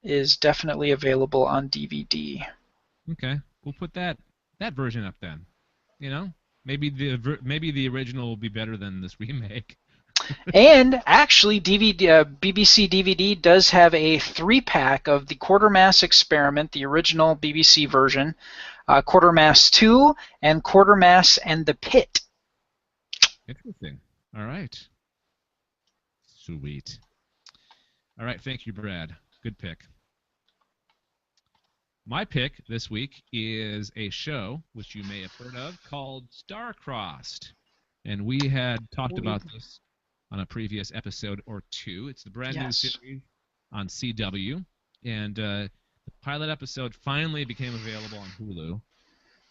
is definitely available on DVD. Okay, we'll put that version up then. Maybe the original will be better than this remake. And actually, BBC DVD does have a 3-pack of the Quartermass Experiment, the original BBC version, Quartermass 2, and Quartermass and the Pit. Interesting. All right. Sweet. All right, thank you, Brad. Good pick. My pick this week is a show, which you may have heard of, called Star-Crossed. And we had talked about this on a previous episode or two. It's the brand new series on CW. And the pilot episode finally became available on Hulu.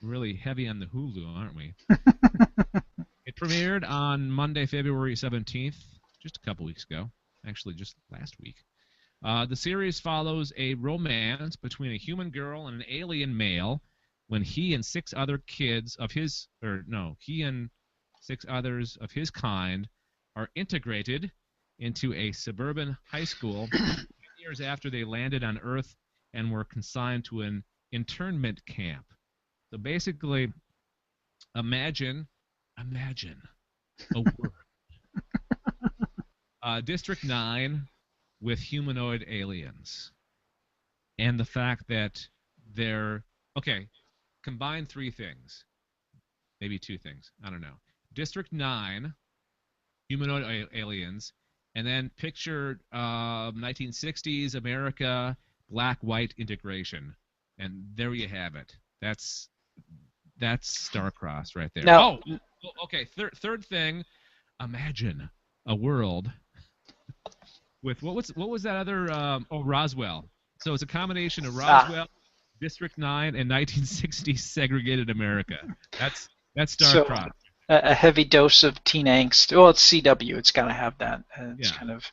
Really heavy on the Hulu, aren't we? It premiered on Monday, February 17th, just a couple weeks ago. Actually, just last week. The series follows a romance between a human girl and an alien male when he and 6 other kids of his, he and 6 others of his kind are integrated into a suburban high school 10 years after they landed on Earth and were consigned to an internment camp. So basically, imagine a word. District 9 with humanoid aliens. And the fact that they're... Okay, combine 3 things. Maybe 2 things. I don't know. District 9, humanoid aliens, and then picture 1960s America, black-white integration. And there you have it. That's That's star-crossed right there. Now, Okay. Third thing, imagine a world with what was that other? Roswell. So it's a combination of Roswell, District 9, and 1960s segregated America. That's star-crossed. So a heavy dose of teen angst. Well, it's CW. It's got to have that. It's kind of.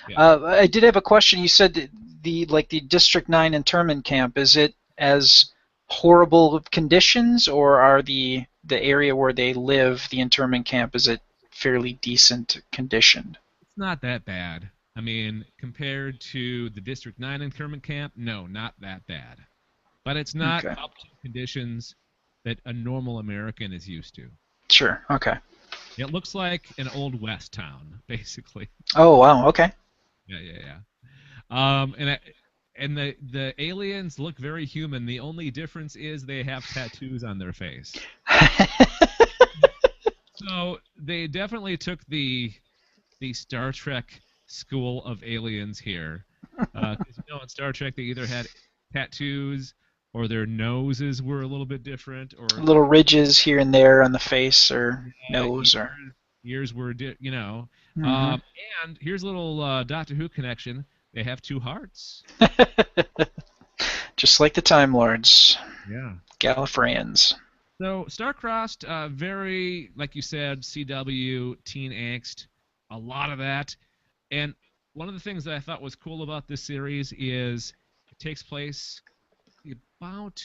Yeah. I did have a question. You said the District 9 internment camp. Is it as horrible of conditions, or are the area where they live, the internment camp, is it fairly decent conditioned? It's not that bad. I mean, compared to the District 9 internment camp, no, not that bad. But it's not up to conditions that a normal American is used to. Sure. Okay. It looks like an Old West town, basically. Oh wow. Okay. Yeah. And the aliens look very human. The only difference is they have tattoos on their face. So they definitely took the Star Trek school of aliens here. Because in Star Trek they either had tattoos or their noses were a little bit different, or little ridges here and there on the face or nose, or ears were, Mm-hmm. And here's a little Doctor Who connection. They have two hearts. Just like the Time Lords. Yeah. Gallifreyans. So Star-Crossed, very, like you said, CW, teen angst, a lot of that. And one of the things that I thought was cool about this series is it takes place about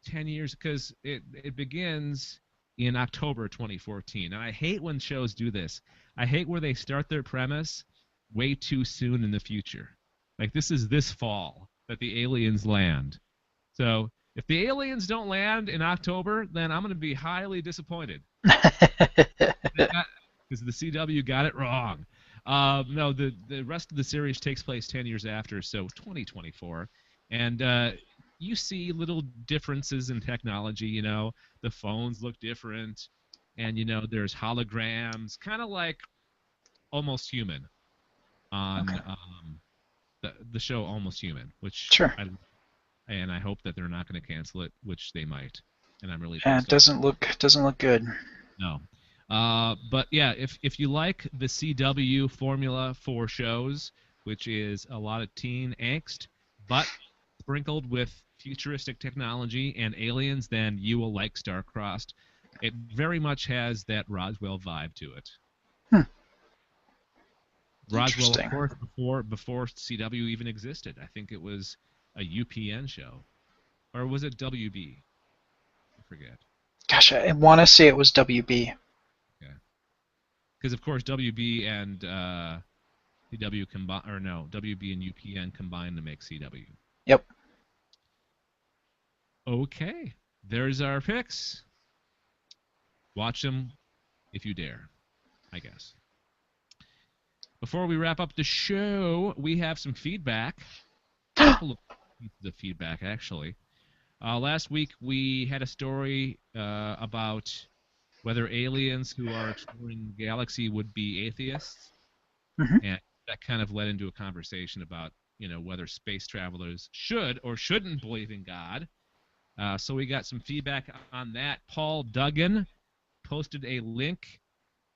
10 years, because it begins in October 2014. And I hate when shows do this. I hate where they start their premise way too soon in the future. Like, this is this fall that the aliens land. So if the aliens don't land in October, then I'm going to be highly disappointed. Because the CW got it wrong. No, the rest of the series takes place 10 years after, so 2024. And you see little differences in technology. The phones look different, and there's holograms, kind of like Almost Human on the show Almost Human, which sure. I hope that they're not going to cancel it, which they might. And I'm really it doesn't look good. No. But yeah, if you like the CW formula for shows, which is a lot of teen angst, but sprinkled with futuristic technology and aliens, then you will like Star-Crossed. It very much has that Roswell vibe to it. Roswell, of course, before CW even existed. I think it was a UPN show. Or was it WB? I forget. Gosh, I want to say it was WB. Okay. Because, of course, WB and CW combine, or no, WB and UPN combine to make CW. Yep. Okay. There's our picks. Watch them if you dare, I guess. Before we wrap up the show, we have some feedback. A couple of pieces of feedback, actually. Last week, we had a story about whether aliens who are exploring the galaxy would be atheists. Mm-hmm. And that kind of led into a conversation about, whether space travelers should or shouldn't believe in God. So we got some feedback on that. Paul Duggan posted a link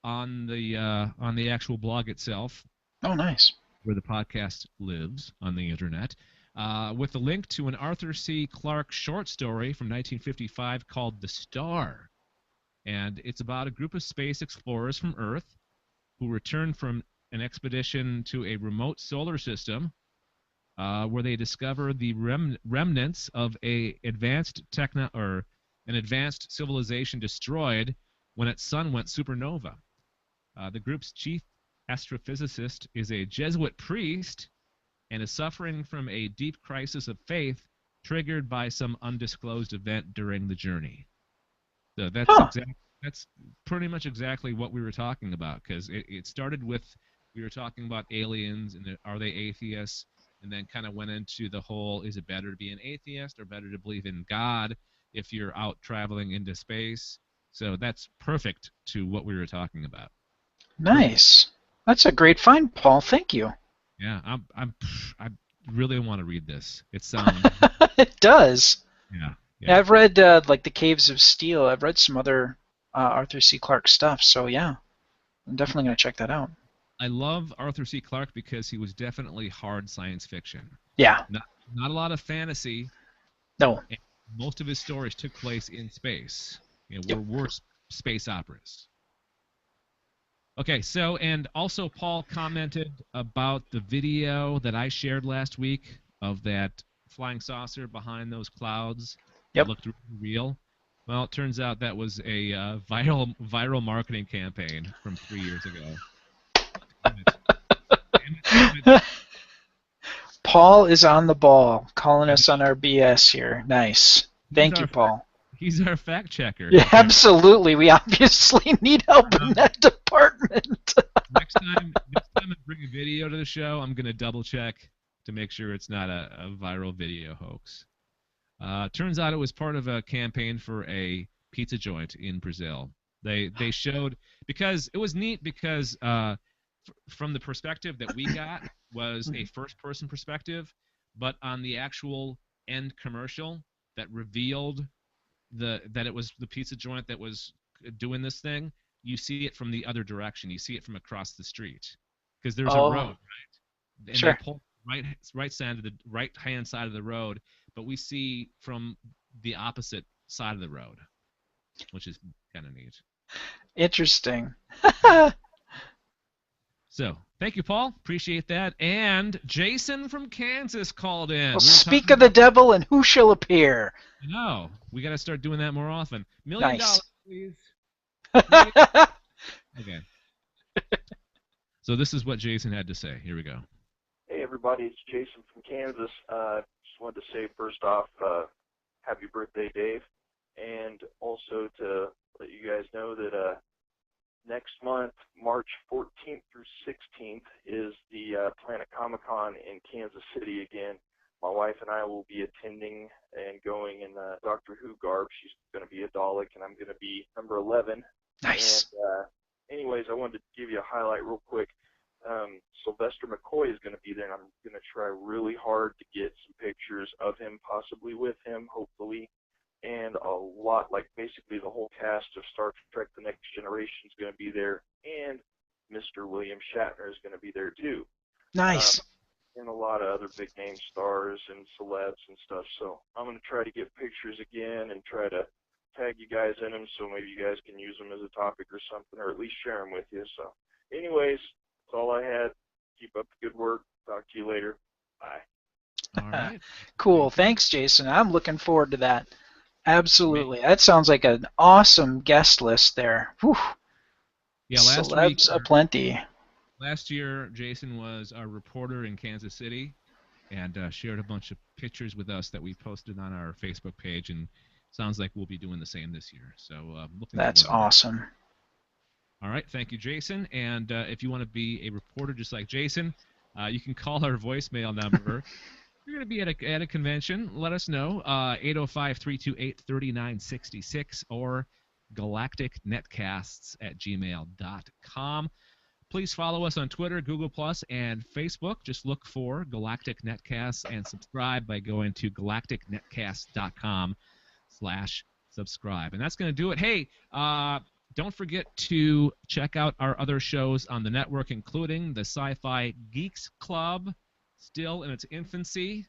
on the actual blog itself. Oh, nice. Where the podcast lives on the internet, with a link to an Arthur C. Clarke short story from 1955 called "The Star," and it's about a group of space explorers from Earth who return from an expedition to a remote solar system, where they discover the remnants of an advanced civilization destroyed when its sun went supernova. The group's chief astrophysicist is a Jesuit priest and is suffering from a deep crisis of faith triggered by some undisclosed event during the journey. So that's pretty much exactly what we were talking about, because it started with, we were talking about aliens and are they atheists, and then kind of went into the whole, is it better to be an atheist or better to believe in God if you're out traveling into space? So that's perfect to what we were talking about. Nice. That's a great find, Paul. Thank you. Yeah, I really want to read this. It sounds. It does. Yeah. Yeah, I've read like the Caves of Steel. I've read some other Arthur C. Clarke stuff. So yeah, I'm definitely gonna check that out. I love Arthur C. Clarke because he was definitely hard science fiction. Yeah. Not not a lot of fantasy. No. And most of his stories took place in space. Yep. Were space operas. Okay, so and also Paul commented about the video that I shared last week of that flying saucer behind those clouds that Yep. looked really real. Well, it turns out that was a viral marketing campaign from 3 years ago. Damn it. Damn it. Paul is on the ball, calling us on our BS here. Nice. Thank you, Paul. He's our fact checker. Yeah, absolutely. We obviously need help in that department. next time I bring a video to the show, I'm gonna double check to make sure it's not a viral video hoax. Turns out it was part of a campaign for a pizza joint in Brazil. They showed, because it was neat because from the perspective that we got was a first-person perspective, but on the actual end commercial that revealed that it was the pizza joint that was doing this thing, you see it from the other direction. You see it from across the street because there's a road, right? And sure. they pull right hand side of the road, but we see from the opposite side of the road, which is kind of neat. Interesting. So, thank you, Paul. Appreciate that. And Jason from Kansas called in. Well, speak of the devil, and who shall appear? No, we got to start doing that more often. $1 million, nice. please. Okay. So this is what Jason had to say. Here we go. Hey, everybody. It's Jason from Kansas. Just wanted to say, first off, happy birthday, Dave. And also to let you guys know that next month, March 14th through 16th, is the Planet Comic-Con in Kansas City again. My wife and I will be attending and going in Doctor Who garb. She's going to be a Dalek, and I'm going to be number 11. Nice. And anyways, I wanted to give you a highlight real quick. Sylvester McCoy is going to be there, and I'm going to try really hard to get some pictures of him, possibly with him, hopefully. And a lot, like basically the whole cast of Star Trek The Next Generation is going to be there, and Mr. William Shatner is going to be there too. Nice. And a lot of other big name stars and celebs and stuff. So I'm going to try to get pictures again and try to tag you guys in them so maybe you guys can use them as a topic or something, or at least share them with you. So anyways, that's all I had. Keep up the good work. Talk to you later. Bye. All right. Cool. Thanks, Jason. I'm looking forward to that. Absolutely. That sounds like an awesome guest list there. Whew. Yeah, last Celebs week, aplenty. Last year, Jason was our reporter in Kansas City and shared a bunch of pictures with us that we posted on our Facebook page, and sounds like we'll be doing the same this year. So looking That's forward to that. awesome. All right, thank you, Jason. And if you want to be a reporter just like Jason, you can call our voicemail number. If you're going to be at a convention, let us know. 805-328-3966 or galacticnetcasts@gmail.com. Please follow us on Twitter, Google+, and Facebook. Just look for Galactic Netcasts and subscribe by going to galacticnetcasts.com/subscribe. And that's going to do it. Hey, don't forget to check out our other shows on the network, including the Sci-Fi Geeks Club, still in its infancy.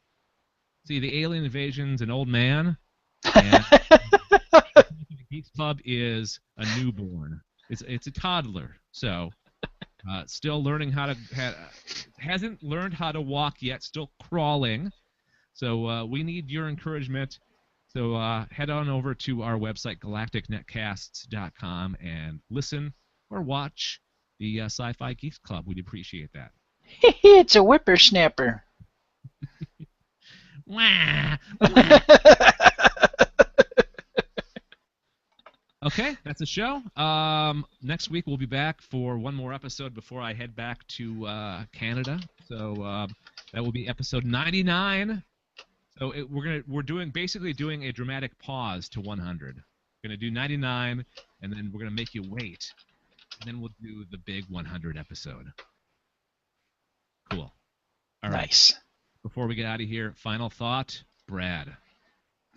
See, the Alien Invasion's an old man, and the Geeks Club is a newborn. It's a toddler, so still learning how to hasn't learned how to walk yet, still crawling. So we need your encouragement. So head on over to our website, galacticnetcasts.com, and listen or watch the Sci-Fi Geeks Club. We'd appreciate that. It's a whippersnapper. Wah, Okay, that's the show. Next week we'll be back for one more episode before I head back to Canada. So that will be episode 99. So we're basically doing a dramatic pause to 100. We're gonna do 99, and then we're gonna make you wait, and then we'll do the big 100 episode. Cool. All right. Nice. Before we get out of here, final thought, Brad.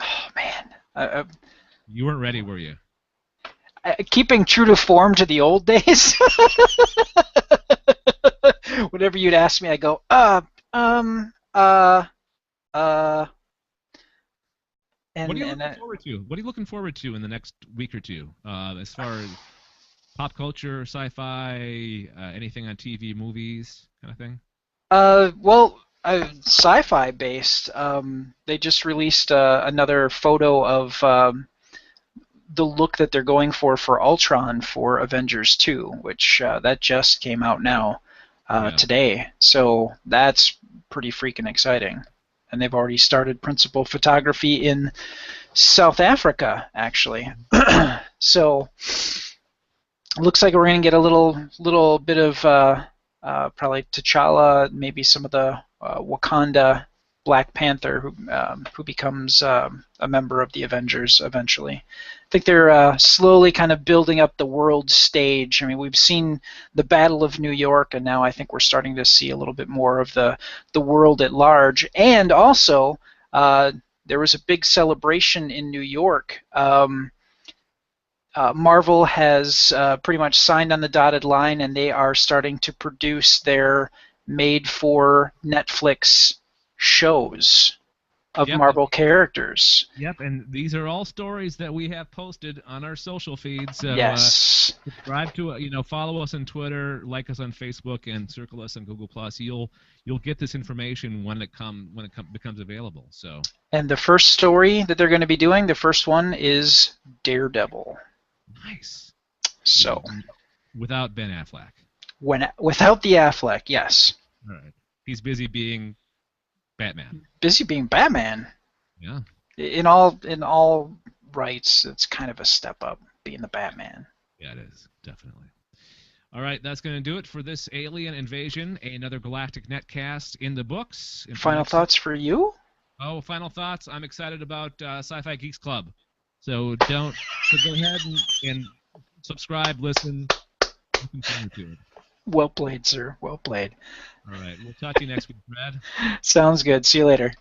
Oh man, You weren't ready, were you? Keeping true to form to the old days. Whenever you'd ask me, I go, and What are you looking forward to? What are you looking forward to in the next week or two, as far as pop culture, sci-fi, anything on TV, movies, kind of thing? Sci-fi based. They just released another photo of the look that they're going for Ultron for Avengers 2, which that just came out now today. So that's pretty freaking exciting. And they've already started principal photography in South Africa, actually. So it looks like we're going to get a little bit of probably T'Challa, maybe some of the Wakanda Black Panther who becomes a member of the Avengers eventually. I think they're slowly kind of building up the world stage. I mean, we've seen the Battle of New York, and now I think we're starting to see a little bit more of the world at large. And also, there was a big celebration in New York. Marvel has pretty much signed on the dotted line, and they are starting to produce their made-for-Netflix shows of Marvel characters. Yep, and these are all stories that we have posted on our social feeds. So, yes. Subscribe to follow us on Twitter, like us on Facebook, and circle us on Google+. You'll get this information when it becomes available. So. And the first story that they're going to be doing, the first one is Daredevil. Nice. So. Without Ben Affleck. Without the Affleck, yes. All right. He's busy being Batman. Busy being Batman. Yeah. In all rights, it's kind of a step up being the Batman. Yeah, it is, definitely. All right, that's going to do it for this Alien Invasion, another Galactic Netcast in the books. Final thoughts for you? Oh, final thoughts. I'm excited about Sci-Fi Geeks Club. So go ahead and subscribe, listen. Looking forward to it. Well played, sir. Well played. All right. We'll talk to you next week, Brad. Sounds good. See you later.